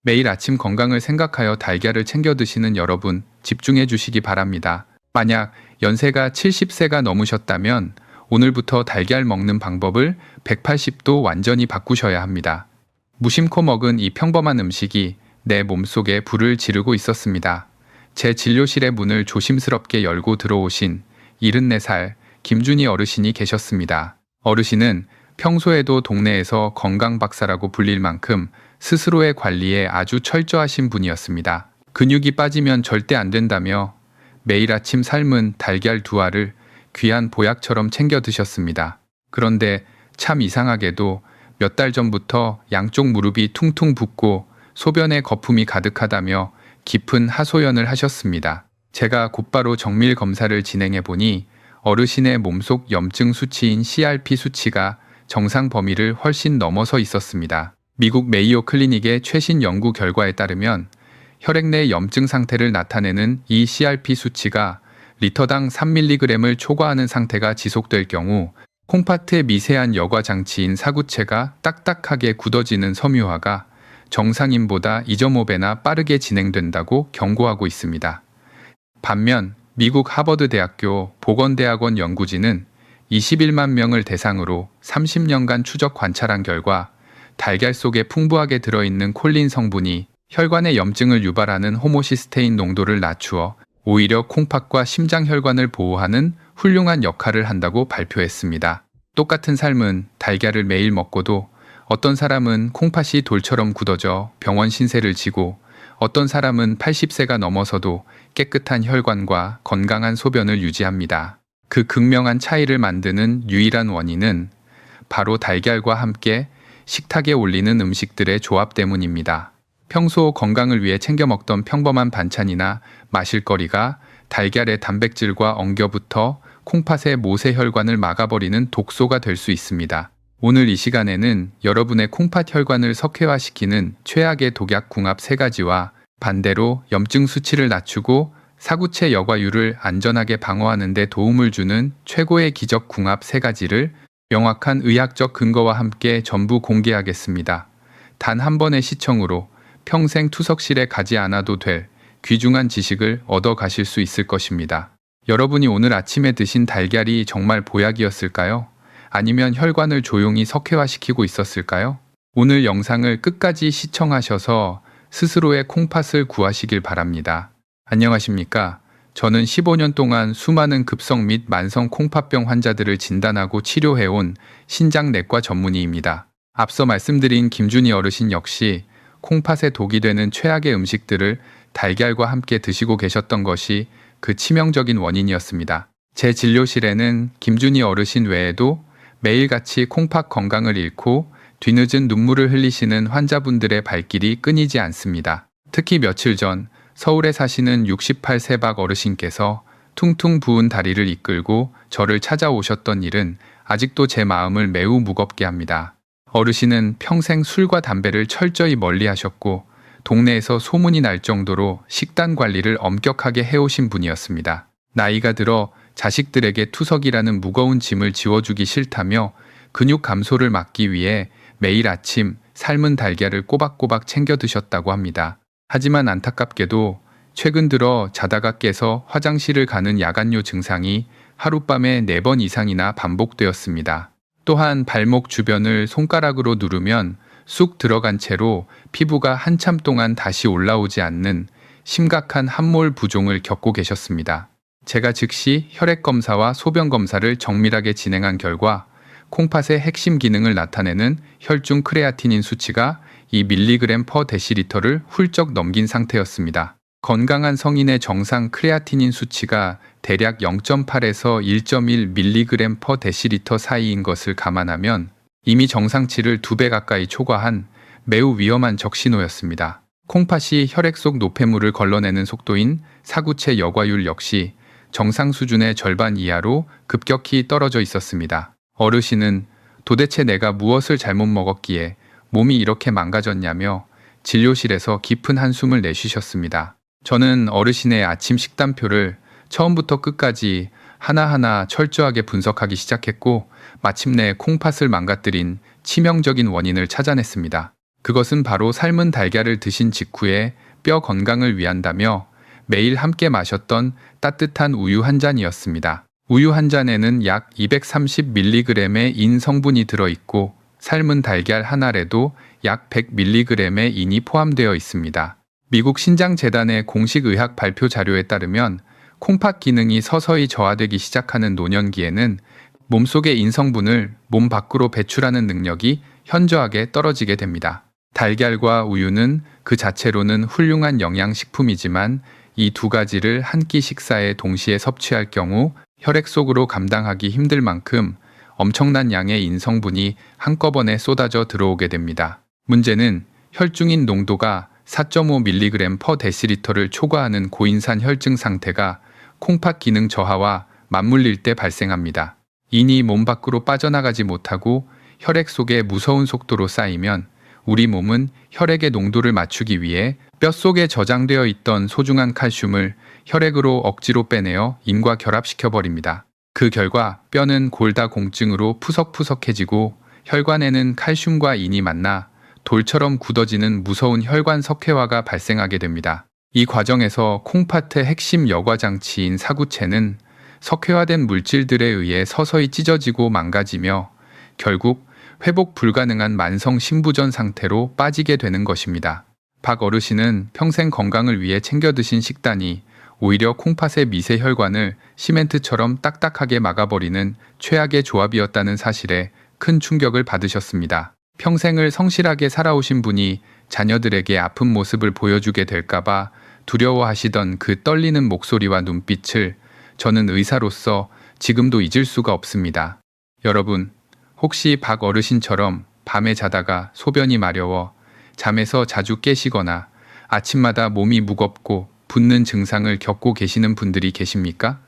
매일 아침 건강을 생각하여 달걀을 챙겨 드시는 여러분, 집중해 주시기 바랍니다. 만약 연세가 70세가 넘으셨다면 오늘부터 달걀 먹는 방법을 180도 완전히 바꾸셔야 합니다. 무심코 먹은 이 평범한 음식이 내 몸속에 불을 지르고 있었습니다. 제 진료실의 문을 조심스럽게 열고 들어오신 74살 김준희 어르신이 계셨습니다. 어르신은 평소에도 동네에서 건강 박사라고 불릴 만큼 스스로의 관리에 아주 철저하신 분이었습니다. 근육이 빠지면 절대 안 된다며 매일 아침 삶은 달걀 2알을 귀한 보약처럼 챙겨 드셨습니다. 그런데 참 이상하게도 몇 달 전부터 양쪽 무릎이 퉁퉁 붓고 소변에 거품이 가득하다며 깊은 하소연을 하셨습니다. 제가 곧바로 정밀 검사를 진행해 보니 어르신의 몸속 염증 수치인 CRP 수치가 정상 범위를 훨씬 넘어서 있었습니다. 미국 메이오 클리닉의 최신 연구 결과에 따르면 혈액 내 염증 상태를 나타내는 이 CRP 수치가 리터당 3mg을 초과하는 상태가 지속될 경우 콩팥의 미세한 여과 장치인 사구체가 딱딱하게 굳어지는 섬유화가 정상인보다 2.5배나 빠르게 진행된다고 경고하고 있습니다. 반면 미국 하버드 대학교 보건대학원 연구진은 21만 명을 대상으로 30년간 추적 관찰한 결과 달걀 속에 풍부하게 들어있는 콜린 성분이 혈관의 염증을 유발하는 호모시스테인 농도를 낮추어 오히려 콩팥과 심장혈관을 보호하는 훌륭한 역할을 한다고 발표했습니다. 똑같은 삶은 달걀을 매일 먹고도 어떤 사람은 콩팥이 돌처럼 굳어져 병원 신세를 지고 어떤 사람은 80세가 넘어서도 깨끗한 혈관과 건강한 소변을 유지합니다. 그 극명한 차이를 만드는 유일한 원인은 바로 달걀과 함께 식탁에 올리는 음식들의 조합 때문입니다. 평소 건강을 위해 챙겨 먹던 평범한 반찬이나 마실거리가 달걀의 단백질과 엉겨붙어 콩팥의 모세혈관을 막아버리는 독소가 될 수 있습니다. 오늘 이 시간에는 여러분의 콩팥 혈관을 석회화시키는 최악의 독약 궁합 3가지와 반대로 염증 수치를 낮추고 사구체 여과율을 안전하게 방어하는 데 도움을 주는 최고의 기적 궁합 3가지를 명확한 의학적 근거와 함께 전부 공개하겠습니다. 단 한 번의 시청으로 평생 투석실에 가지 않아도 될 귀중한 지식을 얻어 가실 수 있을 것입니다. 여러분이 오늘 아침에 드신 달걀이 정말 보약이었을까요? 아니면 혈관을 조용히 석회화시키고 있었을까요? 오늘 영상을 끝까지 시청하셔서 스스로의 콩팥을 구하시길 바랍니다. 안녕하십니까? 저는 15년 동안 수많은 급성 및 만성 콩팥병 환자들을 진단하고 치료해온 신장내과 전문의입니다. 앞서 말씀드린 김준희 어르신 역시 콩팥에 독이 되는 최악의 음식들을 달걀과 함께 드시고 계셨던 것이 그 치명적인 원인이었습니다. 제 진료실에는 김준희 어르신 외에도 매일같이 콩팥 건강을 잃고 뒤늦은 눈물을 흘리시는 환자분들의 발길이 끊이지 않습니다. 특히 며칠 전 서울에 사시는 68세 박 어르신께서 퉁퉁 부은 다리를 이끌고 저를 찾아오셨던 일은 아직도 제 마음을 매우 무겁게 합니다. 어르신은 평생 술과 담배를 철저히 멀리하셨고 동네에서 소문이 날 정도로 식단 관리를 엄격하게 해오신 분이었습니다. 나이가 들어 자식들에게 투석이라는 무거운 짐을 지워주기 싫다며 근육 감소를 막기 위해 매일 아침 삶은 달걀을 꼬박꼬박 챙겨 드셨다고 합니다. 하지만 안타깝게도 최근 들어 자다가 깨서 화장실을 가는 야간요 증상이 하룻밤에 4번 이상이나 반복되었습니다. 또한 발목 주변을 손가락으로 누르면 쑥 들어간 채로 피부가 한참 동안 다시 올라오지 않는 심각한 함몰 부종을 겪고 계셨습니다. 제가 즉시 혈액 검사와 소변 검사를 정밀하게 진행한 결과 콩팥의 핵심 기능을 나타내는 혈중 크레아티닌 수치가 2mg/dl를 훌쩍 넘긴 상태였습니다. 건강한 성인의 정상 크레아티닌 수치가 대략 0.8에서 1.1mg/dl 사이인 것을 감안하면 이미 정상치를 2배 가까이 초과한 매우 위험한 적신호였습니다. 콩팥이 혈액 속 노폐물을 걸러내는 속도인 사구체 여과율 역시 정상 수준의 절반 이하로 급격히 떨어져 있었습니다. 어르신은 도대체 내가 무엇을 잘못 먹었기에 몸이 이렇게 망가졌냐며 진료실에서 깊은 한숨을 내쉬셨습니다. 저는 어르신의 아침 식단표를 처음부터 끝까지 하나하나 철저하게 분석하기 시작했고 마침내 콩팥을 망가뜨린 치명적인 원인을 찾아냈습니다. 그것은 바로 삶은 달걀을 드신 직후에 뼈 건강을 위한다며 매일 함께 마셨던 따뜻한 우유 한 잔이었습니다. 우유 한 잔에는 약 230mg의 인 성분이 들어있고 삶은 달걀 한 알에도 약 100mg의 인이 포함되어 있습니다. 미국 신장재단의 공식 의학 발표 자료에 따르면 콩팥 기능이 서서히 저하되기 시작하는 노년기에는 몸속의 인 성분을 몸 밖으로 배출하는 능력이 현저하게 떨어지게 됩니다. 달걀과 우유는 그 자체로는 훌륭한 영양식품이지만 이 두 가지를 한 끼 식사에 동시에 섭취할 경우 혈액 속으로 감당하기 힘들 만큼 엄청난 양의 인 성분이 한꺼번에 쏟아져 들어오게 됩니다. 문제는 혈중인 농도가 4.5mg/dl를 초과하는 고인산 혈증 상태가 콩팥 기능 저하와 맞물릴 때 발생합니다. 인이 몸 밖으로 빠져나가지 못하고 혈액 속에 무서운 속도로 쌓이면 우리 몸은 혈액의 농도를 맞추기 위해 뼛속에 저장되어 있던 소중한 칼슘을 혈액으로 억지로 빼내어 인과 결합시켜버립니다. 그 결과 뼈는 골다공증으로 푸석푸석해지고 혈관에는 칼슘과 인이 만나 돌처럼 굳어지는 무서운 혈관 석회화가 발생하게 됩니다. 이 과정에서 콩팥의 핵심 여과장치인 사구체는 석회화된 물질들에 의해 서서히 찢어지고 망가지며 결국 회복 불가능한 만성 신부전 상태로 빠지게 되는 것입니다. 박 어르신은 평생 건강을 위해 챙겨 드신 식단이 오히려 콩팥의 미세 혈관을 시멘트처럼 딱딱하게 막아버리는 최악의 조합이었다는 사실에 큰 충격을 받으셨습니다. 평생을 성실하게 살아오신 분이 자녀들에게 아픈 모습을 보여주게 될까봐 두려워하시던 그 떨리는 목소리와 눈빛을 저는 의사로서 지금도 잊을 수가 없습니다. 여러분, 혹시 박 어르신처럼 밤에 자다가 소변이 마려워 잠에서 자주 깨시거나 아침마다 몸이 무겁고 붓는 증상을 겪고 계시는 분들이 계십니까?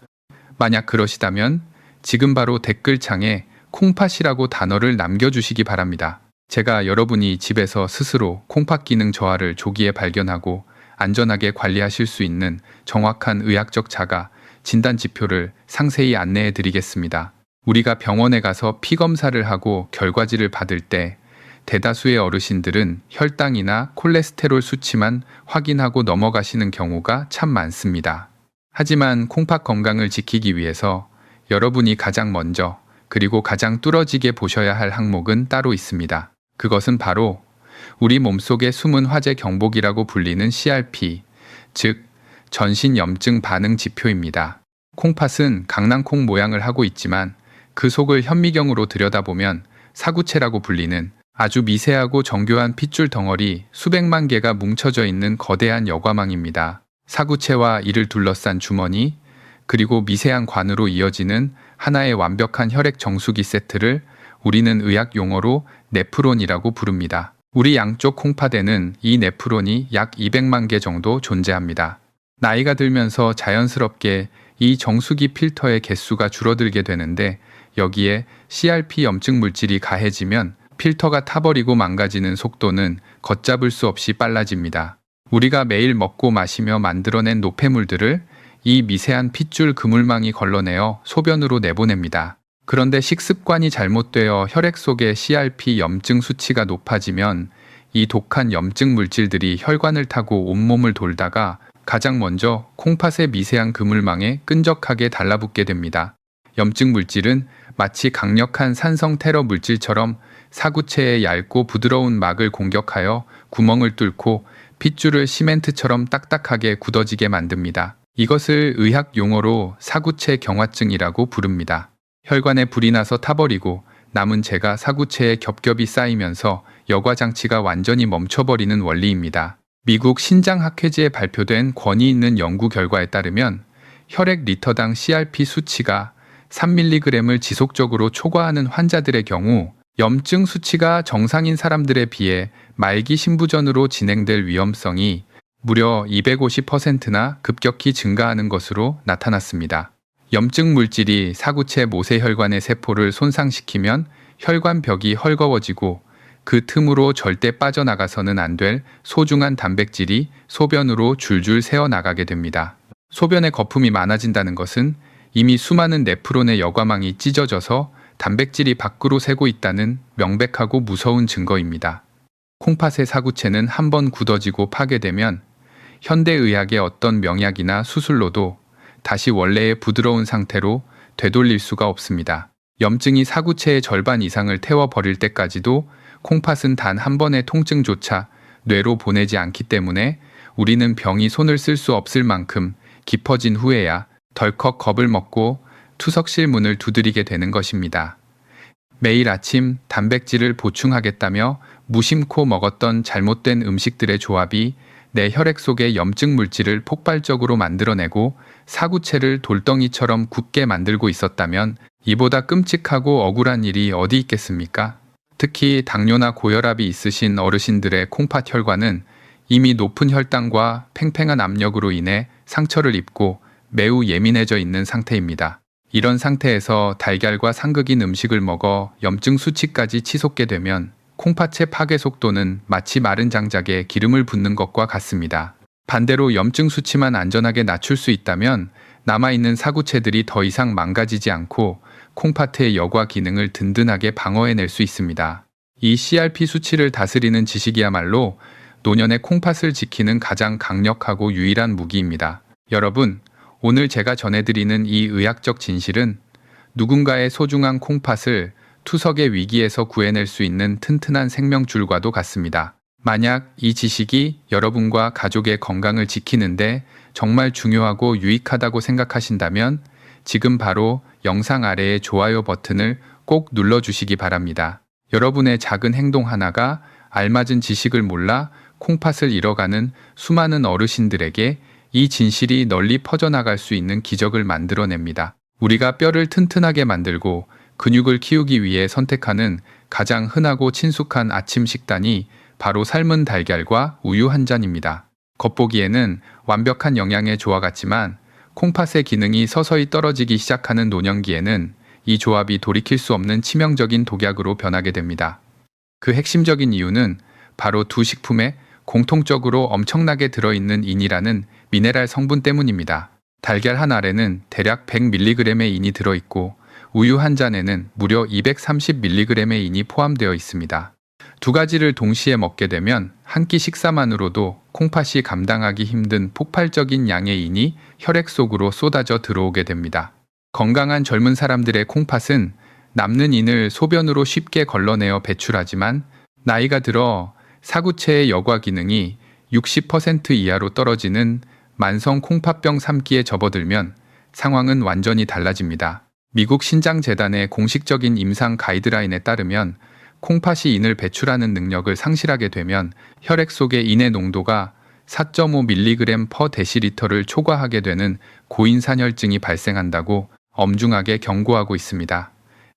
만약 그러시다면 지금 바로 댓글창에 콩팥이라고 단어를 남겨주시기 바랍니다. 제가 여러분이 집에서 스스로 콩팥 기능 저하를 조기에 발견하고 안전하게 관리하실 수 있는 정확한 의학적 자가 진단 지표를 상세히 안내해 드리겠습니다. 우리가 병원에 가서 피 검사를 하고 결과지를 받을 때 대다수의 어르신들은 혈당이나 콜레스테롤 수치만 확인하고 넘어가시는 경우가 참 많습니다. 하지만 콩팥 건강을 지키기 위해서 여러분이 가장 먼저 그리고 가장 뚫어지게 보셔야 할 항목은 따로 있습니다. 그것은 바로 우리 몸속의 숨은 화재 경보기라고 불리는 CRP, 즉 전신 염증 반응 지표입니다. 콩팥은 강낭콩 모양을 하고 있지만 그 속을 현미경으로 들여다보면 사구체라고 불리는 아주 미세하고 정교한 핏줄 덩어리 수백만 개가 뭉쳐져 있는 거대한 여과망입니다. 사구체와 이를 둘러싼 주머니, 그리고 미세한 관으로 이어지는 하나의 완벽한 혈액 정수기 세트를 우리는 의학 용어로 네프론이라고 부릅니다. 우리 양쪽 콩팥에는 이 네프론이 약 200만 개 정도 존재합니다. 나이가 들면서 자연스럽게 이 정수기 필터의 개수가 줄어들게 되는데 여기에 CRP 염증 물질이 가해지면 필터가 타버리고 망가지는 속도는 걷잡을 수 없이 빨라집니다. 우리가 매일 먹고 마시며 만들어낸 노폐물들을 이 미세한 핏줄 그물망이 걸러내어 소변으로 내보냅니다. 그런데 식습관이 잘못되어 혈액 속의 CRP 염증 수치가 높아지면 이 독한 염증 물질들이 혈관을 타고 온몸을 돌다가 가장 먼저 콩팥의 미세한 그물망에 끈적하게 달라붙게 됩니다. 염증 물질은 마치 강력한 산성 테러 물질처럼 사구체의 얇고 부드러운 막을 공격하여 구멍을 뚫고 핏줄을 시멘트처럼 딱딱하게 굳어지게 만듭니다. 이것을 의학 용어로 사구체 경화증이라고 부릅니다. 혈관에 불이 나서 타버리고 남은 재가 사구체에 겹겹이 쌓이면서 여과장치가 완전히 멈춰버리는 원리입니다. 미국 신장학회지에 발표된 권위 있는 연구 결과에 따르면 혈액 리터당 CRP 수치가 3mg을 지속적으로 초과하는 환자들의 경우 염증 수치가 정상인 사람들에 비해 말기 신부전으로 진행될 위험성이 무려 250%나 급격히 증가하는 것으로 나타났습니다. 염증 물질이 사구체 모세혈관의 세포를 손상시키면 혈관벽이 헐거워지고 그 틈으로 절대 빠져나가서는 안 될 소중한 단백질이 소변으로 줄줄 새어나가게 됩니다. 소변에 거품이 많아진다는 것은 이미 수많은 네프론의 여과망이 찢어져서 단백질이 밖으로 새고 있다는 명백하고 무서운 증거입니다. 콩팥의 사구체는 한번 굳어지고 파괴되면 현대의학의 어떤 명약이나 수술로도 다시 원래의 부드러운 상태로 되돌릴 수가 없습니다. 염증이 사구체의 절반 이상을 태워버릴 때까지도 콩팥은 단 한 번의 통증조차 뇌로 보내지 않기 때문에 우리는 병이 손을 쓸 수 없을 만큼 깊어진 후에야 덜컥 겁을 먹고 투석실 문을 두드리게 되는 것입니다. 매일 아침 단백질을 보충하겠다며 무심코 먹었던 잘못된 음식들의 조합이 내 혈액 속의 염증 물질을 폭발적으로 만들어내고 사구체를 돌덩이처럼 굳게 만들고 있었다면 이보다 끔찍하고 억울한 일이 어디 있겠습니까? 특히 당뇨나 고혈압이 있으신 어르신들의 콩팥 혈관은 이미 높은 혈당과 팽팽한 압력으로 인해 상처를 입고 매우 예민해져 있는 상태입니다. 이런 상태에서 달걀과 상극인 음식을 먹어 염증 수치까지 치솟게 되면 콩팥의 파괴 속도는 마치 마른 장작에 기름을 붓는 것과 같습니다. 반대로 염증 수치만 안전하게 낮출 수 있다면 남아있는 사구체들이 더 이상 망가지지 않고 콩팥의 여과 기능을 든든하게 방어해낼 수 있습니다. 이 CRP 수치를 다스리는 지식이야말로 노년의 콩팥을 지키는 가장 강력하고 유일한 무기입니다. 여러분, 오늘 제가 전해드리는 이 의학적 진실은 누군가의 소중한 콩팥을 투석의 위기에서 구해낼 수 있는 튼튼한 생명줄과도 같습니다. 만약 이 지식이 여러분과 가족의 건강을 지키는데 정말 중요하고 유익하다고 생각하신다면 지금 바로 영상 아래의 좋아요 버튼을 꼭 눌러주시기 바랍니다. 여러분의 작은 행동 하나가 알맞은 지식을 몰라 콩팥을 잃어가는 수많은 어르신들에게 이 진실이 널리 퍼져나갈 수 있는 기적을 만들어냅니다. 우리가 뼈를 튼튼하게 만들고 근육을 키우기 위해 선택하는 가장 흔하고 친숙한 아침 식단이 바로 삶은 달걀과 우유 한 잔입니다. 겉보기에는 완벽한 영양의 조화 같지만 콩팥의 기능이 서서히 떨어지기 시작하는 노년기에는 이 조합이 돌이킬 수 없는 치명적인 독약으로 변하게 됩니다. 그 핵심적인 이유는 바로 두 식품에 공통적으로 엄청나게 들어있는 인이라는 미네랄 성분 때문입니다. 달걀 한 알에는 대략 100mg의 인이 들어있고 우유 한 잔에는 무려 230mg의 인이 포함되어 있습니다. 두 가지를 동시에 먹게 되면 한 끼 식사만으로도 콩팥이 감당하기 힘든 폭발적인 양의 인이 혈액 속으로 쏟아져 들어오게 됩니다. 건강한 젊은 사람들의 콩팥은 남는 인을 소변으로 쉽게 걸러내어 배출하지만 나이가 들어 사구체의 여과 기능이 60% 이하로 떨어지는 만성 콩팥병 3기에 접어들면 상황은 완전히 달라집니다. 미국 신장재단의 공식적인 임상 가이드라인에 따르면 콩팥이 인을 배출하는 능력을 상실하게 되면 혈액 속의 인의 농도가 4.5mg/dl를 초과하게 되는 고인산혈증이 발생한다고 엄중하게 경고하고 있습니다.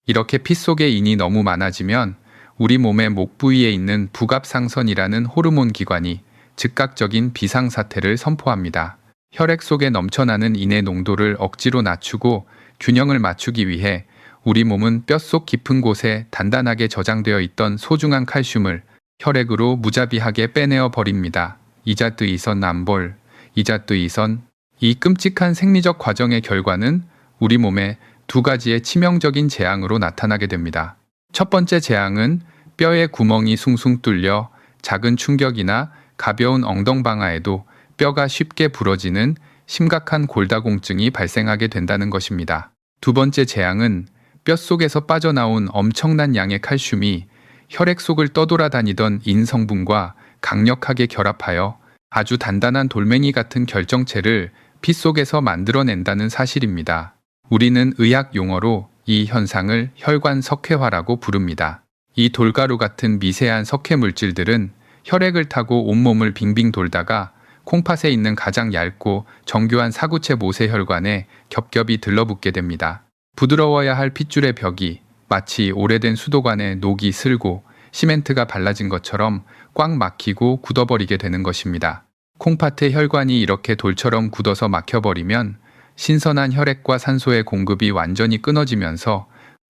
이렇게 피 속의 인이 너무 많아지면 우리 몸의 목 부위에 있는 부갑상선이라는 호르몬 기관이 즉각적인 비상사태를 선포합니다. 혈액 속에 넘쳐나는 인의 농도를 억지로 낮추고 균형을 맞추기 위해 우리 몸은 뼛속 깊은 곳에 단단하게 저장되어 있던 소중한 칼슘을 혈액으로 무자비하게 빼내어 버립니다. 이자뜨이선 남볼, 이자뜨이선. 이 끔찍한 생리적 과정의 결과는 우리 몸에 두 가지의 치명적인 재앙으로 나타나게 됩니다. 첫 번째 재앙은 뼈의 구멍이 숭숭 뚫려 작은 충격이나 가벼운 엉덩방아에도 뼈가 쉽게 부러지는 심각한 골다공증이 발생하게 된다는 것입니다. 두 번째 재앙은 뼛속에서 빠져나온 엄청난 양의 칼슘이 혈액 속을 떠돌아다니던 인 성분과 강력하게 결합하여 아주 단단한 돌멩이 같은 결정체를 피 속에서 만들어낸다는 사실입니다. 우리는 의학 용어로 이 현상을 혈관 석회화라고 부릅니다. 이 돌가루 같은 미세한 석회 물질들은 혈액을 타고 온몸을 빙빙 돌다가 콩팥에 있는 가장 얇고 정교한 사구체 모세혈관에 겹겹이 들러붙게 됩니다. 부드러워야 할 핏줄의 벽이 마치 오래된 수도관에 녹이 슬고 시멘트가 발라진 것처럼 꽉 막히고 굳어버리게 되는 것입니다. 콩팥의 혈관이 이렇게 돌처럼 굳어서 막혀버리면 신선한 혈액과 산소의 공급이 완전히 끊어지면서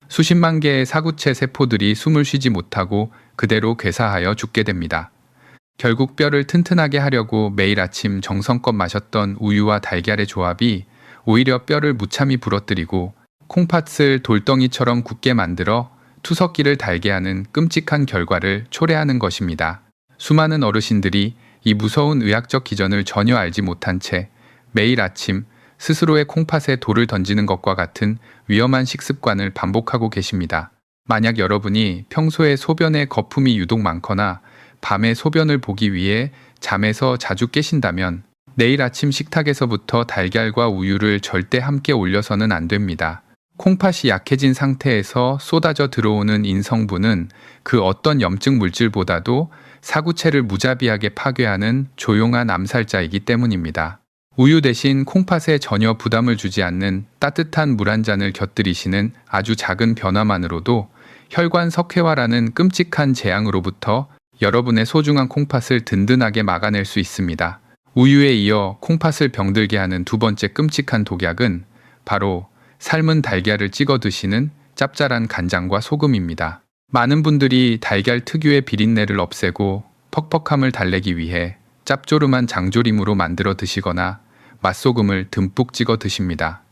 수십만 개의 사구체 세포들이 숨을 쉬지 못하고 그대로 괴사하여 죽게 됩니다. 결국 뼈를 튼튼하게 하려고 매일 아침 정성껏 마셨던 우유와 달걀의 조합이 오히려 뼈를 무참히 부러뜨리고 콩팥을 돌덩이처럼 굳게 만들어 투석기를 달게 하는 끔찍한 결과를 초래하는 것입니다. 수많은 어르신들이 이 무서운 의학적 기전을 전혀 알지 못한 채 매일 아침 스스로의 콩팥에 돌을 던지는 것과 같은 위험한 식습관을 반복하고 계십니다. 만약 여러분이 평소에 소변에 거품이 유독 많거나 밤에 소변을 보기 위해 잠에서 자주 깨신다면 내일 아침 식탁에서부터 달걀과 우유를 절대 함께 올려서는 안 됩니다. 콩팥이 약해진 상태에서 쏟아져 들어오는 인성분은 그 어떤 염증 물질보다도 사구체를 무자비하게 파괴하는 조용한 암살자이기 때문입니다. 우유 대신 콩팥에 전혀 부담을 주지 않는 따뜻한 물 한 잔을 곁들이시는 아주 작은 변화만으로도 혈관 석회화라는 끔찍한 재앙으로부터 여러분의 소중한 콩팥을 든든하게 막아낼 수 있습니다. 우유에 이어 콩팥을 병들게 하는 두 번째 끔찍한 독약은 바로 삶은 달걀을 찍어 드시는 짭짤한 간장과 소금입니다. 많은 분들이 달걀 특유의 비린내를 없애고 퍽퍽함을 달래기 위해 짭조름한 장조림으로 만들어 드시거나 맛소금을 듬뿍 찍어 드십니다.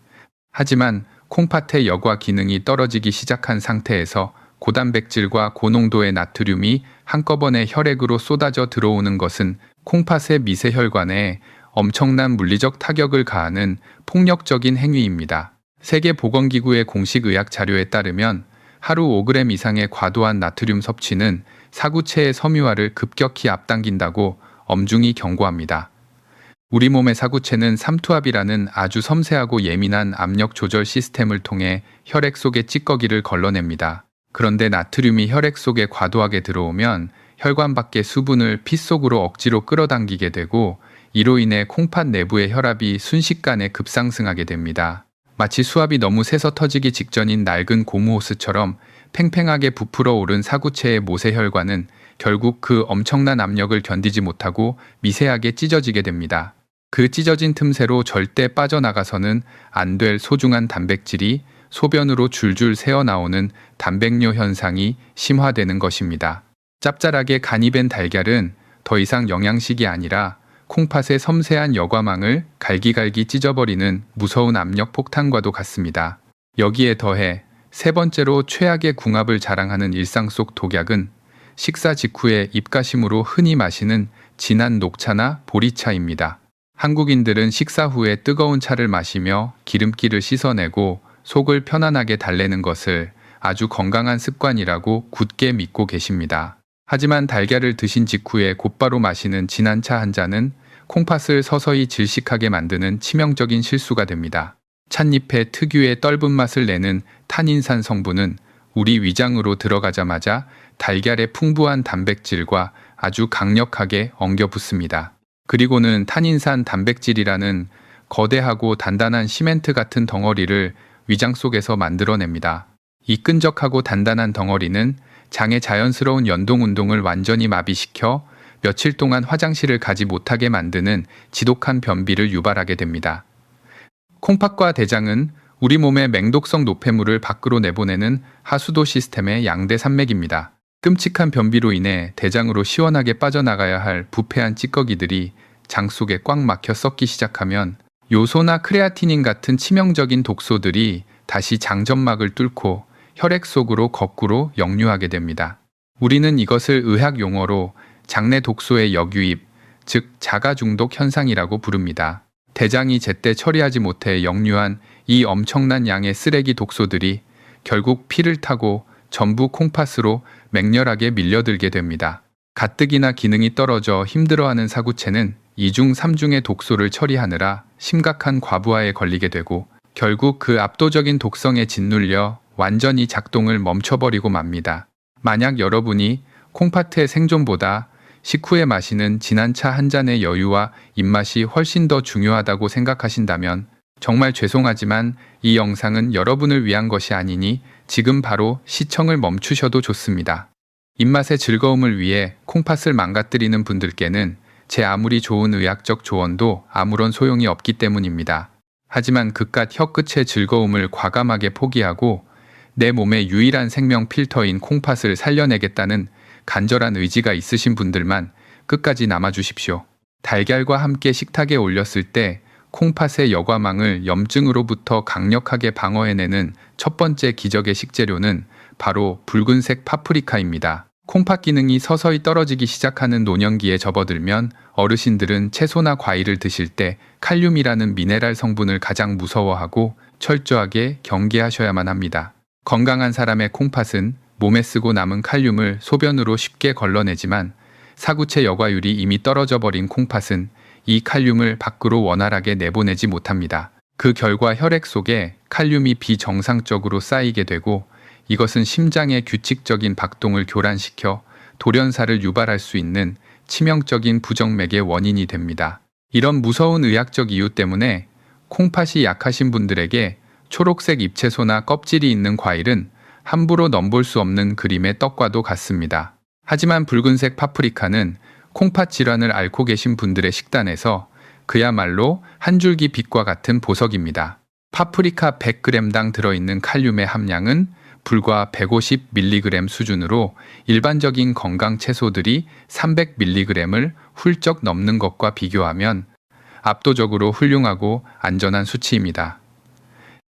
하지만 콩팥의 여과 기능이 떨어지기 시작한 상태에서 고단백질과 고농도의 나트륨이 한꺼번에 혈액으로 쏟아져 들어오는 것은 콩팥의 미세혈관에 엄청난 물리적 타격을 가하는 폭력적인 행위입니다. 세계보건기구의 공식 의학 자료에 따르면 하루 5g 이상의 과도한 나트륨 섭취는 사구체의 섬유화를 급격히 앞당긴다고 엄중히 경고합니다. 우리 몸의 사구체는 삼투압이라는 아주 섬세하고 예민한 압력 조절 시스템을 통해 혈액 속의 찌꺼기를 걸러냅니다. 그런데 나트륨이 혈액 속에 과도하게 들어오면 혈관 밖의 수분을 피 속으로 억지로 끌어당기게 되고 이로 인해 콩팥 내부의 혈압이 순식간에 급상승하게 됩니다. 마치 수압이 너무 세서 터지기 직전인 낡은 고무호스처럼 팽팽하게 부풀어 오른 사구체의 모세혈관은 결국 그 엄청난 압력을 견디지 못하고 미세하게 찢어지게 됩니다. 그 찢어진 틈새로 절대 빠져나가서는 안 될 소중한 단백질이 소변으로 줄줄 새어나오는 단백뇨 현상이 심화되는 것입니다. 짭짤하게 간이 밴 달걀은 더 이상 영양식이 아니라 콩팥의 섬세한 여과망을 갈기갈기 찢어버리는 무서운 압력 폭탄과도 같습니다. 여기에 더해 세 번째로 최악의 궁합을 자랑하는 일상 속 독약은 식사 직후에 입가심으로 흔히 마시는 진한 녹차나 보리차입니다. 한국인들은 식사 후에 뜨거운 차를 마시며 기름기를 씻어내고 속을 편안하게 달래는 것을 아주 건강한 습관이라고 굳게 믿고 계십니다. 하지만 달걀을 드신 직후에 곧바로 마시는 진한 차 한 잔은 콩팥을 서서히 질식하게 만드는 치명적인 실수가 됩니다. 찻잎의 특유의 떫은 맛을 내는 탄닌산 성분은 우리 위장으로 들어가자마자 달걀의 풍부한 단백질과 아주 강력하게 엉겨붙습니다. 그리고는 탄닌산 단백질이라는 거대하고 단단한 시멘트 같은 덩어리를 위장 속에서 만들어냅니다. 이 끈적하고 단단한 덩어리는 장의 자연스러운 연동 운동을 완전히 마비시켜 며칠 동안 화장실을 가지 못하게 만드는 지독한 변비를 유발하게 됩니다. 콩팥과 대장은 우리 몸의 맹독성 노폐물을 밖으로 내보내는 하수도 시스템의 양대 산맥입니다. 끔찍한 변비로 인해 대장으로 시원하게 빠져나가야 할 부패한 찌꺼기들이 장 속에 꽉 막혀 썩기 시작하면 요소나 크레아티닌 같은 치명적인 독소들이 다시 장점막을 뚫고 혈액 속으로 거꾸로 역류하게 됩니다. 우리는 이것을 의학 용어로 장내 독소의 역유입, 즉 자가중독 현상이라고 부릅니다. 대장이 제때 처리하지 못해 역류한 이 엄청난 양의 쓰레기 독소들이 결국 피를 타고 전부 콩팥으로 맹렬하게 밀려들게 됩니다. 가뜩이나 기능이 떨어져 힘들어하는 사구체는 2중 3중의 독소를 처리하느라 심각한 과부하에 걸리게 되고 결국 그 압도적인 독성에 짓눌려 완전히 작동을 멈춰버리고 맙니다. 만약 여러분이 콩팥의 생존보다 식후에 마시는 진한 차 한 잔의 여유와 입맛이 훨씬 더 중요하다고 생각하신다면 정말 죄송하지만 이 영상은 여러분을 위한 것이 아니니 지금 바로 시청을 멈추셔도 좋습니다. 입맛의 즐거움을 위해 콩팥을 망가뜨리는 분들께는 제 아무리 좋은 의학적 조언도 아무런 소용이 없기 때문입니다. 하지만 그깟 혀끝의 즐거움을 과감하게 포기하고 내 몸의 유일한 생명 필터인 콩팥을 살려내겠다는 간절한 의지가 있으신 분들만 끝까지 남아주십시오. 달걀과 함께 식탁에 올렸을 때 콩팥의 여과망을 염증으로부터 강력하게 방어해내는 첫 번째 기적의 식재료는 바로 붉은색 파프리카입니다. 콩팥 기능이 서서히 떨어지기 시작하는 노년기에 접어들면 어르신들은 채소나 과일을 드실 때 칼륨이라는 미네랄 성분을 가장 무서워하고 철저하게 경계하셔야만 합니다. 건강한 사람의 콩팥은 몸에 쓰고 남은 칼륨을 소변으로 쉽게 걸러내지만 사구체 여과율이 이미 떨어져 버린 콩팥은 이 칼륨을 밖으로 원활하게 내보내지 못합니다. 그 결과 혈액 속에 칼륨이 비정상적으로 쌓이게 되고 이것은 심장의 규칙적인 박동을 교란시켜 돌연사를 유발할 수 있는 치명적인 부정맥의 원인이 됩니다. 이런 무서운 의학적 이유 때문에 콩팥이 약하신 분들에게 초록색 잎채소나 껍질이 있는 과일은 함부로 넘볼 수 없는 그림의 떡과도 같습니다. 하지만 붉은색 파프리카는 콩팥 질환을 앓고 계신 분들의 식단에서 그야말로 한 줄기 빛과 같은 보석입니다. 파프리카 100g당 들어있는 칼륨의 함량은 불과 150mg 수준으로 일반적인 건강 채소들이 300mg을 훌쩍 넘는 것과 비교하면 압도적으로 훌륭하고 안전한 수치입니다.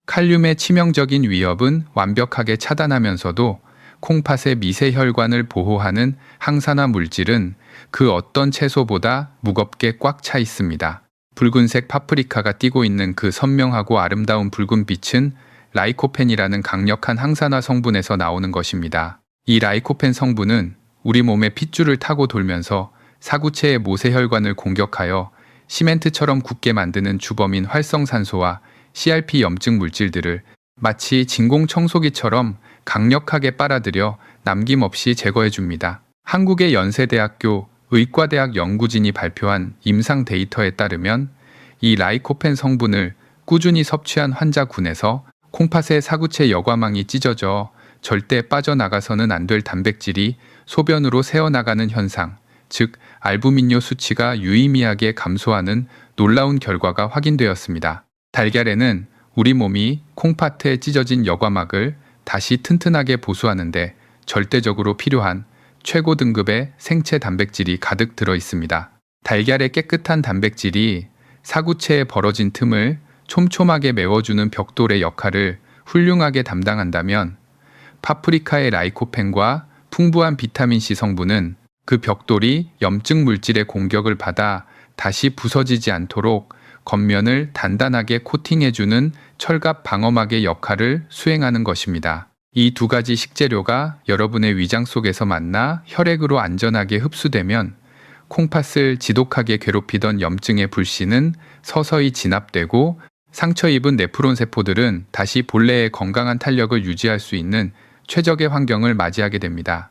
칼륨의 치명적인 위협은 완벽하게 차단하면서도 콩팥의 미세혈관을 보호하는 항산화 물질은 그 어떤 채소보다 무겁게 꽉 차 있습니다. 붉은색 파프리카가 띠고 있는 그 선명하고 아름다운 붉은 빛은 라이코펜이라는 강력한 항산화 성분에서 나오는 것입니다. 이 라이코펜 성분은 우리 몸의 핏줄을 타고 돌면서 사구체의 모세혈관을 공격하여 시멘트처럼 굳게 만드는 주범인 활성산소와 CRP 염증 물질들을 마치 진공청소기처럼 강력하게 빨아들여 남김없이 제거해줍니다. 한국의 연세대학교 의과대학 연구진이 발표한 임상 데이터에 따르면 이 라이코펜 성분을 꾸준히 섭취한 환자군에서 콩팥의 사구체 여과망이 찢어져 절대 빠져나가서는 안 될 단백질이 소변으로 새어나가는 현상, 즉 알부민뇨 수치가 유의미하게 감소하는 놀라운 결과가 확인되었습니다. 달걀에는 우리 몸이 콩팥에 찢어진 여과막을 다시 튼튼하게 보수하는데 절대적으로 필요한 최고 등급의 생체 단백질이 가득 들어 있습니다. 달걀의 깨끗한 단백질이 사구체에 벌어진 틈을 촘촘하게 메워주는 벽돌의 역할을 훌륭하게 담당한다면 파프리카의 라이코펜과 풍부한 비타민C 성분은 그 벽돌이 염증 물질의 공격을 받아 다시 부서지지 않도록 겉면을 단단하게 코팅해주는 철갑 방어막의 역할을 수행하는 것입니다. 이 두 가지 식재료가 여러분의 위장 속에서 만나 혈액으로 안전하게 흡수되면 콩팥을 지독하게 괴롭히던 염증의 불씨는 서서히 진압되고 상처 입은 네프론 세포들은 다시 본래의 건강한 탄력을 유지할 수 있는 최적의 환경을 맞이하게 됩니다.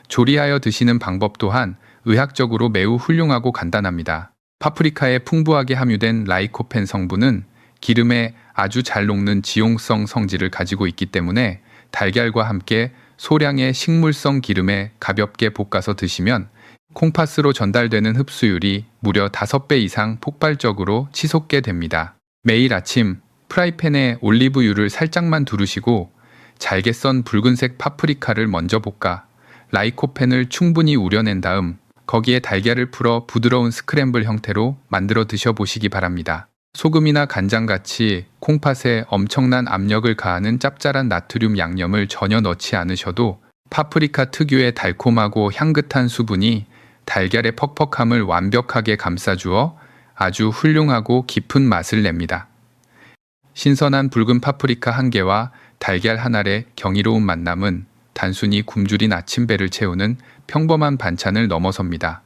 조리하여 드시는 방법 또한 의학적으로 매우 훌륭하고 간단합니다. 파프리카에 풍부하게 함유된 라이코펜 성분은 기름에 아주 잘 녹는 지용성 성질을 가지고 있기 때문에 달걀과 함께 소량의 식물성 기름에 가볍게 볶아서 드시면 콩팥으로 전달되는 흡수율이 무려 5배 이상 폭발적으로 치솟게 됩니다. 매일 아침 프라이팬에 올리브유를 살짝만 두르시고 잘게 썬 붉은색 파프리카를 먼저 볶아 라이코펜을 충분히 우려낸 다음 거기에 달걀을 풀어 부드러운 스크램블 형태로 만들어 드셔보시기 바랍니다. 소금이나 간장같이 콩팥에 엄청난 압력을 가하는 짭짤한 나트륨 양념을 전혀 넣지 않으셔도 파프리카 특유의 달콤하고 향긋한 수분이 달걀의 퍽퍽함을 완벽하게 감싸주어 아주 훌륭하고 깊은 맛을 냅니다. 신선한 붉은 파프리카 한 개와 달걀 한 알의 경이로운 만남은 단순히 굶주린 아침배를 채우는 평범한 반찬을 넘어섭니다.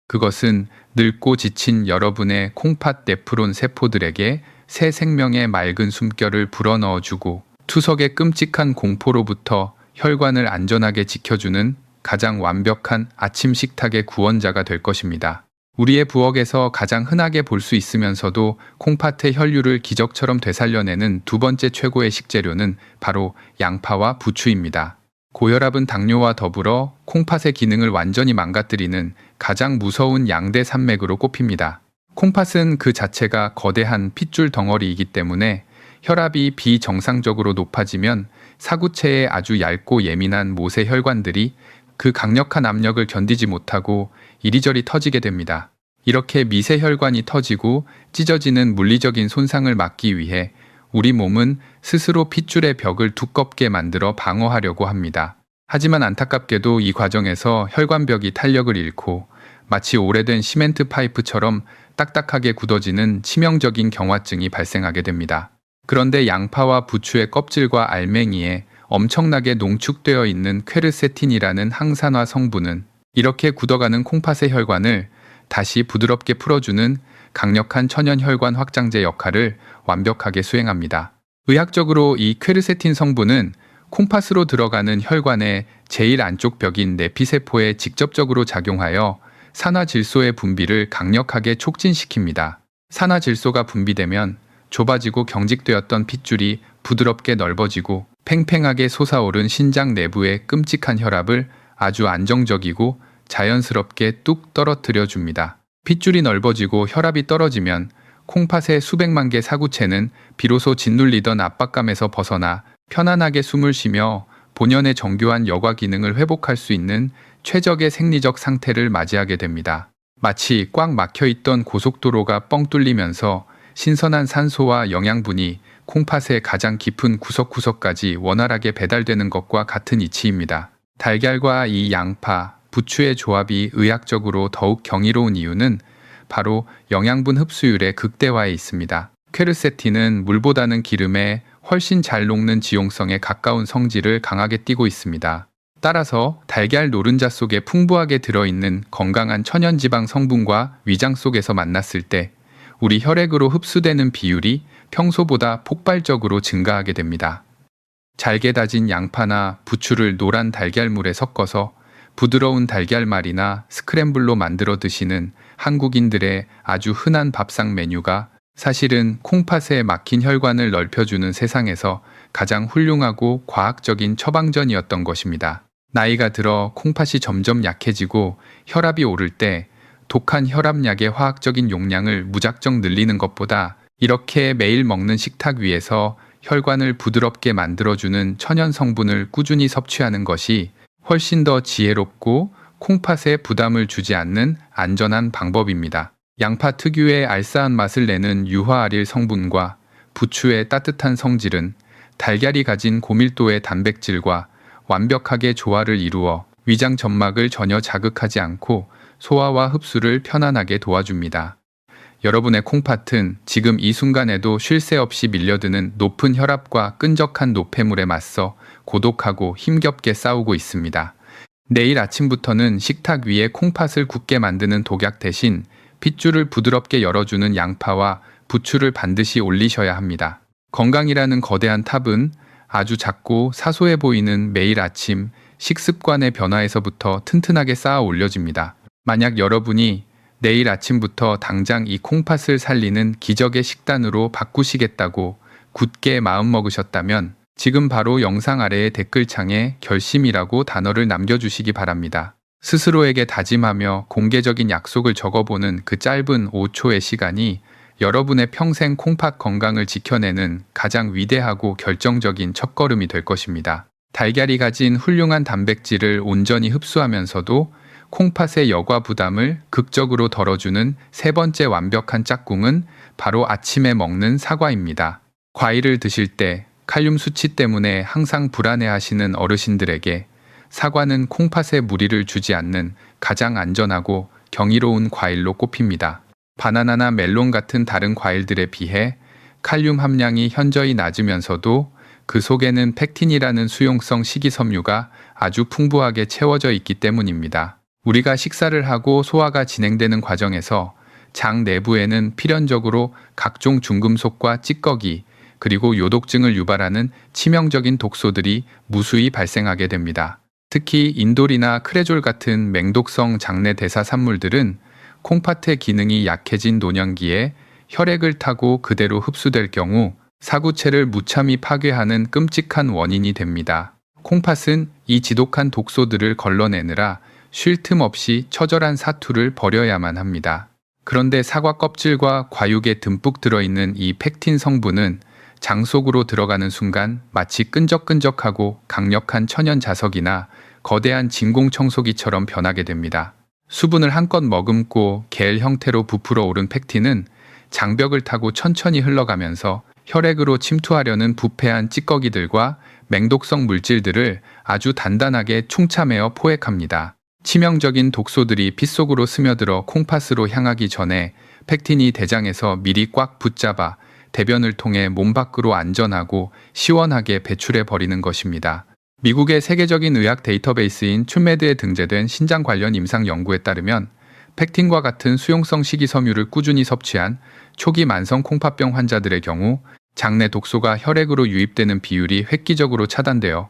그것은 늙고 지친 여러분의 콩팥 네프론 세포들에게 새 생명의 맑은 숨결을 불어넣어주고 투석의 끔찍한 공포로부터 혈관을 안전하게 지켜주는 가장 완벽한 아침 식탁의 구원자가 될 것입니다. 우리의 부엌에서 가장 흔하게 볼 수 있으면서도 콩팥의 혈류를 기적처럼 되살려내는 두 번째 최고의 식재료는 바로 양파와 부추입니다. 고혈압은 당뇨와 더불어 콩팥의 기능을 완전히 망가뜨리는 가장 무서운 양대 산맥으로 꼽힙니다. 콩팥은 그 자체가 거대한 핏줄 덩어리이기 때문에 혈압이 비정상적으로 높아지면 사구체의 아주 얇고 예민한 모세 혈관들이 그 강력한 압력을 견디지 못하고 이리저리 터지게 됩니다. 이렇게 미세혈관이 터지고 찢어지는 물리적인 손상을 막기 위해 우리 몸은 스스로 핏줄의 벽을 두껍게 만들어 방어하려고 합니다. 하지만 안타깝게도 이 과정에서 혈관벽이 탄력을 잃고 마치 오래된 시멘트 파이프처럼 딱딱하게 굳어지는 치명적인 경화증이 발생하게 됩니다. 그런데 양파와 부추의 껍질과 알맹이에 엄청나게 농축되어 있는 퀘르세틴이라는 항산화 성분은 이렇게 굳어가는 콩팥의 혈관을 다시 부드럽게 풀어주는 강력한 천연 혈관 확장제 역할을 완벽하게 수행합니다. 의학적으로 이 퀘르세틴 성분은 콩팥으로 들어가는 혈관의 제일 안쪽 벽인 내피세포에 직접적으로 작용하여 산화질소의 분비를 강력하게 촉진시킵니다. 산화질소가 분비되면 좁아지고 경직되었던 핏줄이 부드럽게 넓어지고 팽팽하게 솟아오른 신장 내부의 끔찍한 혈압을 아주 안정적이고 자연스럽게 뚝 떨어뜨려 줍니다. 핏줄이 넓어지고 혈압이 떨어지면 콩팥의 수백만 개 사구체는 비로소 짓눌리던 압박감에서 벗어나 편안하게 숨을 쉬며 본연의 정교한 여과 기능을 회복할 수 있는 최적의 생리적 상태를 맞이하게 됩니다. 마치 꽉 막혀있던 고속도로가 뻥 뚫리면서 신선한 산소와 영양분이 콩팥의 가장 깊은 구석구석까지 원활하게 배달되는 것과 같은 이치입니다. 달걀과 이 양파, 부추의 조합이 의학적으로 더욱 경이로운 이유는 바로 영양분 흡수율의 극대화에 있습니다. 퀘르세틴은 물보다는 기름에 훨씬 잘 녹는 지용성에 가까운 성질을 강하게 띠고 있습니다. 따라서 달걀 노른자 속에 풍부하게 들어있는 건강한 천연지방 성분과 위장 속에서 만났을 때 우리 혈액으로 흡수되는 비율이 평소보다 폭발적으로 증가하게 됩니다. 잘게 다진 양파나 부추를 노란 달걀물에 섞어서 부드러운 달걀말이나 스크램블로 만들어 드시는 한국인들의 아주 흔한 밥상 메뉴가 사실은 콩팥에 막힌 혈관을 넓혀주는 세상에서 가장 훌륭하고 과학적인 처방전이었던 것입니다. 나이가 들어 콩팥이 점점 약해지고 혈압이 오를 때 독한 혈압약의 화학적인 용량을 무작정 늘리는 것보다 이렇게 매일 먹는 식탁 위에서 혈관을 부드럽게 만들어주는 천연 성분을 꾸준히 섭취하는 것이 훨씬 더 지혜롭고 콩팥에 부담을 주지 않는 안전한 방법입니다. 양파 특유의 알싸한 맛을 내는 유화아릴 성분과 부추의 따뜻한 성질은 달걀이 가진 고밀도의 단백질과 완벽하게 조화를 이루어 위장 점막을 전혀 자극하지 않고 소화와 흡수를 편안하게 도와줍니다. 여러분의 콩팥은 지금 이 순간에도 쉴 새 없이 밀려드는 높은 혈압과 끈적한 노폐물에 맞서 고독하고 힘겹게 싸우고 있습니다. 내일 아침부터는 식탁 위에 콩팥을 굳게 만드는 독약 대신 핏줄을 부드럽게 열어주는 양파와 부추를 반드시 올리셔야 합니다. 건강이라는 거대한 탑은 아주 작고 사소해 보이는 매일 아침 식습관의 변화에서부터 튼튼하게 쌓아 올려집니다. 만약 여러분이 내일 아침부터 당장 이 콩팥을 살리는 기적의 식단으로 바꾸시겠다고 굳게 마음먹으셨다면 지금 바로 영상 아래의 댓글창에 결심이라고 단어를 남겨주시기 바랍니다. 스스로에게 다짐하며 공개적인 약속을 적어보는 그 짧은 5초의 시간이 여러분의 평생 콩팥 건강을 지켜내는 가장 위대하고 결정적인 첫걸음이 될 것입니다. 달걀이 가진 훌륭한 단백질을 온전히 흡수하면서도 콩팥의 여과 부담을 극적으로 덜어주는 세 번째 완벽한 짝꿍은 바로 아침에 먹는 사과입니다. 과일을 드실 때 칼륨 수치 때문에 항상 불안해하시는 어르신들에게 사과는 콩팥에 무리를 주지 않는 가장 안전하고 경이로운 과일로 꼽힙니다. 바나나나 멜론 같은 다른 과일들에 비해 칼륨 함량이 현저히 낮으면서도 그 속에는 펙틴이라는 수용성 식이섬유가 아주 풍부하게 채워져 있기 때문입니다. 우리가 식사를 하고 소화가 진행되는 과정에서 장 내부에는 필연적으로 각종 중금속과 찌꺼기, 그리고 요독증을 유발하는 치명적인 독소들이 무수히 발생하게 됩니다. 특히 인돌이나 크레졸 같은 맹독성 장내 대사 산물들은 콩팥의 기능이 약해진 노년기에 혈액을 타고 그대로 흡수될 경우 사구체를 무참히 파괴하는 끔찍한 원인이 됩니다. 콩팥은 이 지독한 독소들을 걸러내느라 쉴 틈 없이 처절한 사투를 벌여야만 합니다. 그런데 사과 껍질과 과육에 듬뿍 들어있는 이 펙틴 성분은 장 속으로 들어가는 순간 마치 끈적끈적하고 강력한 천연 자석이나 거대한 진공청소기처럼 변하게 됩니다. 수분을 한껏 머금고 겔 형태로 부풀어 오른 펙틴은 장벽을 타고 천천히 흘러가면서 혈액으로 침투하려는 부패한 찌꺼기들과 맹독성 물질들을 아주 단단하게 충참하여 포획합니다. 치명적인 독소들이 피 속으로 스며들어 콩팥으로 향하기 전에 펙틴이 대장에서 미리 꽉 붙잡아 대변을 통해 몸 밖으로 안전하고 시원하게 배출해 버리는 것입니다. 미국의 세계적인 의학 데이터베이스인 춘메드에 등재된 신장 관련 임상 연구에 따르면 펙틴과 같은 수용성 식이섬유를 꾸준히 섭취한 초기 만성 콩팥병 환자들의 경우 장내 독소가 혈액으로 유입되는 비율이 획기적으로 차단되어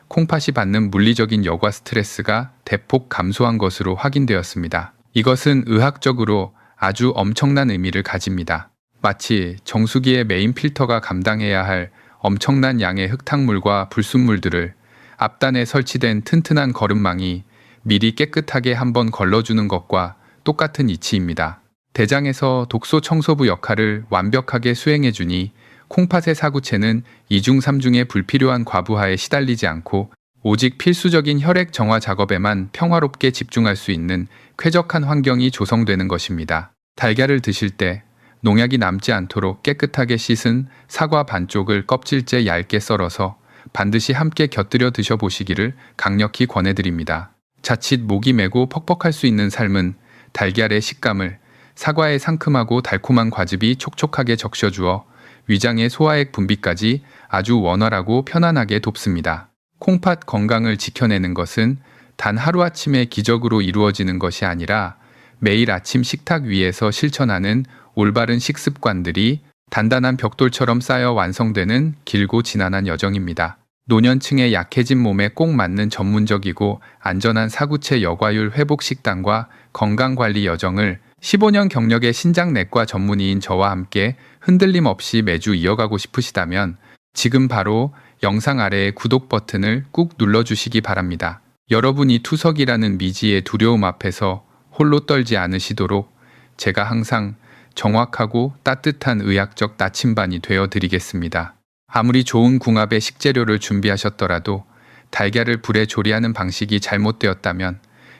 콩팥이 받는 물리적인 여과 스트레스가 대폭 감소한 것으로 확인되었습니다. 이것은 의학적으로 아주 엄청난 의미를 가집니다. 마치 정수기의 메인 필터가 감당해야 할 엄청난 양의 흙탕물과 불순물들을 앞단에 설치된 튼튼한 거름망이 미리 깨끗하게 한번 걸러주는 것과 똑같은 이치입니다. 대장에서 독소 청소부 역할을 완벽하게 수행해주니 콩팥의 사구체는 2중 3중의 불필요한 과부하에 시달리지 않고 오직 필수적인 혈액 정화 작업에만 평화롭게 집중할 수 있는 쾌적한 환경이 조성되는 것입니다. 달걀을 드실 때 농약이 남지 않도록 깨끗하게 씻은 사과 반쪽을 껍질째 얇게 썰어서 반드시 함께 곁들여 드셔보시기를 강력히 권해드립니다. 자칫 목이 메고 퍽퍽할 수 있는 삶은 달걀의 식감을 사과의 상큼하고 달콤한 과즙이 촉촉하게 적셔주어 위장의 소화액 분비까지 아주 원활하고 편안하게 돕습니다. 콩팥 건강을 지켜내는 것은 단 하루아침에 기적으로 이루어지는 것이 아니라 매일 아침 식탁 위에서 실천하는 올바른 식습관들이 단단한 벽돌처럼 쌓여 완성되는 길고 지난한 여정입니다. 노년층의 약해진 몸에 꼭 맞는 전문적이고 안전한 사구체 여과율 회복 식단과 건강관리 여정을 15년 경력의 신장내과 전문의인 저와 함께 흔들림 없이 매주 이어가고 싶으시다면 지금 바로 영상 아래의 구독 버튼을 꾹 눌러주시기 바랍니다. 여러분이 투석이라는 미지의 두려움 앞에서 홀로 떨지 않으시도록 제가 항상 정확하고 따뜻한 의학적 나침반이 되어 드리겠습니다. 아무리 좋은 궁합의 식재료를 준비하셨더라도 달걀을 불에 조리하는 방식이 잘못되었다면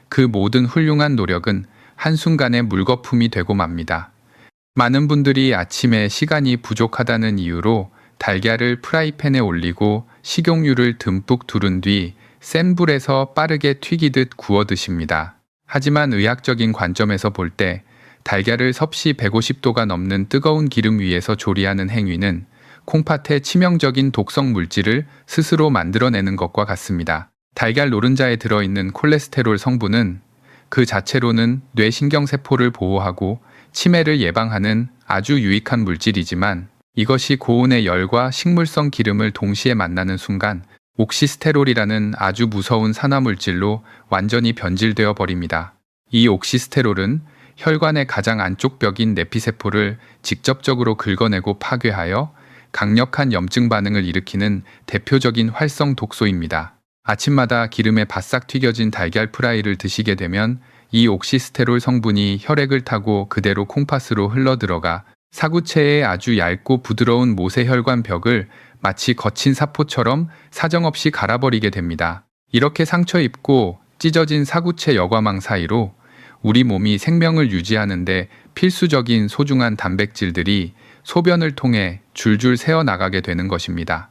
그 모든 훌륭한 노력은 한순간의 물거품이 되고 맙니다. 많은 분들이 아침에 시간이 부족하다는 이유로 달걀을 프라이팬에 올리고 식용유를 듬뿍 두른 뒤 센 불에서 빠르게 튀기듯 구워 드십니다. 하지만 의학적인 관점에서 볼 때 달걀을 섭씨 150도가 넘는 뜨거운 기름 위에서 조리하는 행위는 콩팥의 치명적인 독성 물질을 스스로 만들어내는 것과 같습니다. 달걀 노른자에 들어있는 콜레스테롤 성분은 그 자체로는 뇌신경세포를 보호하고 치매를 예방하는 아주 유익한 물질이지만 이것이 고온의 열과 식물성 기름을 동시에 만나는 순간 옥시스테롤이라는 아주 무서운 산화물질로 완전히 변질되어 버립니다. 이 옥시스테롤은 혈관의 가장 안쪽 벽인 내피세포를 직접적으로 긁어내고 파괴하여 강력한 염증 반응을 일으키는 대표적인 활성 독소입니다. 아침마다 기름에 바싹 튀겨진 달걀 프라이를 드시게 되면 이 옥시스테롤 성분이 혈액을 타고 그대로 콩팥으로 흘러들어가 사구체의 아주 얇고 부드러운 모세혈관 벽을 마치 거친 사포처럼 사정없이 갈아버리게 됩니다. 이렇게 상처 입고 찢어진 사구체 여과망 사이로 우리 몸이 생명을 유지하는데 필수적인 소중한 단백질들이 소변을 통해 줄줄 새어나가게 되는 것입니다.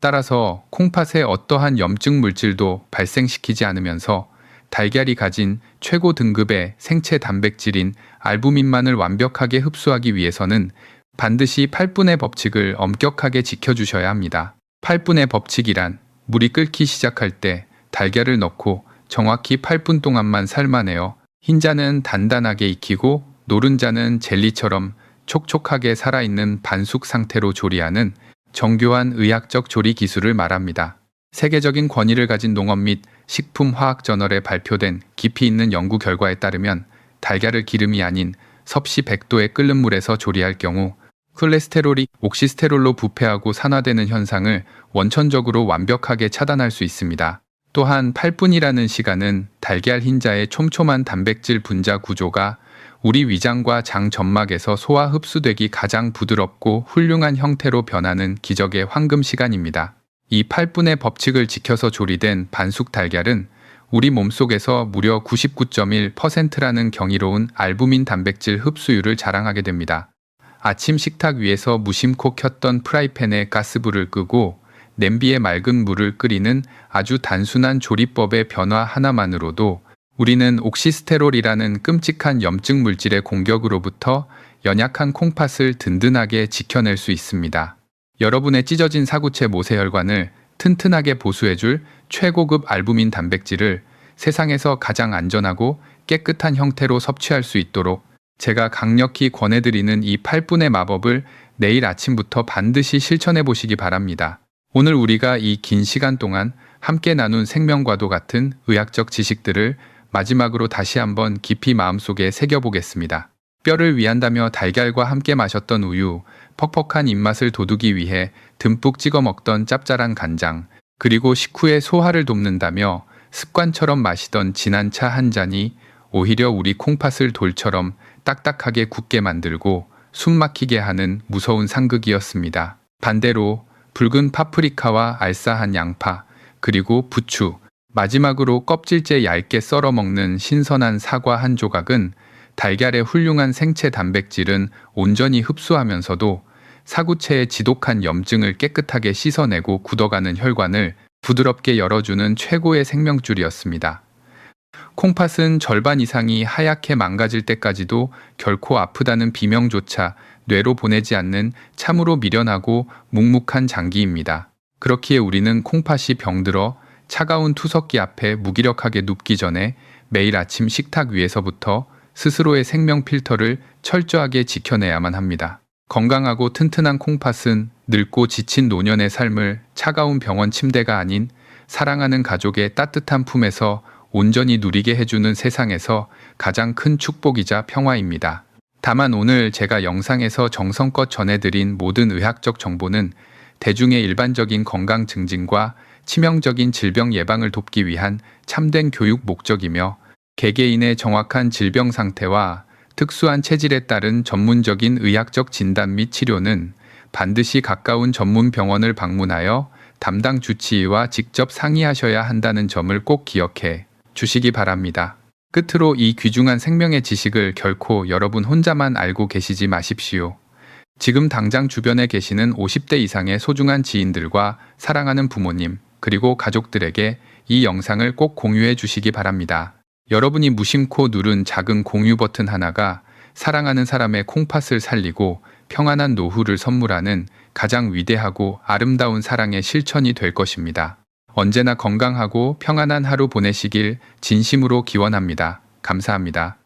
따라서 콩팥에 어떠한 염증 물질도 발생시키지 않으면서 달걀이 가진 최고 등급의 생체 단백질인 알부민만을 완벽하게 흡수하기 위해서는 반드시 8분의 법칙을 엄격하게 지켜주셔야 합니다. 8분의 법칙이란 물이 끓기 시작할 때 달걀을 넣고 정확히 8분 동안만 삶아내어 흰자는 단단하게 익히고 노른자는 젤리처럼 촉촉하게 살아있는 반숙 상태로 조리하는 정교한 의학적 조리 기술을 말합니다. 세계적인 권위를 가진 농업 및 식품화학저널에 발표된 깊이 있는 연구 결과에 따르면 달걀을 기름이 아닌 섭씨 100도의 끓는 물에서 조리할 경우 콜레스테롤이 옥시스테롤로 부패하고 산화되는 현상을 원천적으로 완벽하게 차단할 수 있습니다. 또한 8분이라는 시간은 달걀 흰자의 촘촘한 단백질 분자 구조가 우리 위장과 장 점막에서 소화 흡수되기 가장 부드럽고 훌륭한 형태로 변하는 기적의 황금 시간입니다. 이 8분의 법칙을 지켜서 조리된 반숙 달걀은 우리 몸속에서 무려 99.1%라는 경이로운 알부민 단백질 흡수율을 자랑하게 됩니다. 아침 식탁 위에서 무심코 켰던 프라이팬에 가스불을 끄고 냄비에 맑은 물을 끓이는 아주 단순한 조리법의 변화 하나만으로도 우리는 옥시스테롤이라는 끔찍한 염증 물질의 공격으로부터 연약한 콩팥을 든든하게 지켜낼 수 있습니다. 여러분의 찢어진 사구체 모세혈관을 튼튼하게 보수해줄 최고급 알부민 단백질을 세상에서 가장 안전하고 깨끗한 형태로 섭취할 수 있도록 제가 강력히 권해드리는 이 8분의 마법을 내일 아침부터 반드시 실천해 보시기 바랍니다. 오늘 우리가 이 긴 시간 동안 함께 나눈 생명과도 같은 의학적 지식들을 마지막으로 다시 한번 깊이 마음속에 새겨보겠습니다. 뼈를 위한다며 달걀과 함께 마셨던 우유, 퍽퍽한 입맛을 돋우기 위해 듬뿍 찍어 먹던 짭짤한 간장, 그리고 식후에 소화를 돕는다며 습관처럼 마시던 진한 차 한 잔이 오히려 우리 콩팥을 돌처럼 딱딱하게 굳게 만들고 숨 막히게 하는 무서운 상극이었습니다. 반대로 붉은 파프리카와 알싸한 양파, 그리고 부추, 마지막으로 껍질째 얇게 썰어 먹는 신선한 사과 한 조각은 달걀의 훌륭한 생체 단백질은 온전히 흡수하면서도 사구체의 지독한 염증을 깨끗하게 씻어내고 굳어가는 혈관을 부드럽게 열어주는 최고의 생명줄이었습니다. 콩팥은 절반 이상이 하얗게 망가질 때까지도 결코 아프다는 비명조차 뇌로 보내지 않는 참으로 미련하고 묵묵한 장기입니다. 그렇기에 우리는 콩팥이 병들어 차가운 투석기 앞에 무기력하게 눕기 전에 매일 아침 식탁 위에서부터 스스로의 생명 필터를 철저하게 지켜내야만 합니다. 건강하고 튼튼한 콩팥은 늙고 지친 노년의 삶을 차가운 병원 침대가 아닌 사랑하는 가족의 따뜻한 품에서 온전히 누리게 해주는 세상에서 가장 큰 축복이자 평화입니다. 다만 오늘 제가 영상에서 정성껏 전해드린 모든 의학적 정보는 대중의 일반적인 건강 증진과 치명적인 질병 예방을 돕기 위한 참된 교육 목적이며 개개인의 정확한 질병 상태와 특수한 체질에 따른 전문적인 의학적 진단 및 치료는 반드시 가까운 전문 병원을 방문하여 담당 주치의와 직접 상의하셔야 한다는 점을 꼭 기억해 주시기 바랍니다. 끝으로 이 귀중한 생명의 지식을 결코 여러분 혼자만 알고 계시지 마십시오. 지금 당장 주변에 계시는 50대 이상의 소중한 지인들과 사랑하는 부모님, 그리고 가족들에게 이 영상을 꼭 공유해 주시기 바랍니다. 여러분이 무심코 누른 작은 공유 버튼 하나가 사랑하는 사람의 콩팥을 살리고 평안한 노후를 선물하는 가장 위대하고 아름다운 사랑의 실천이 될 것입니다. 언제나 건강하고 평안한 하루 보내시길 진심으로 기원합니다. 감사합니다.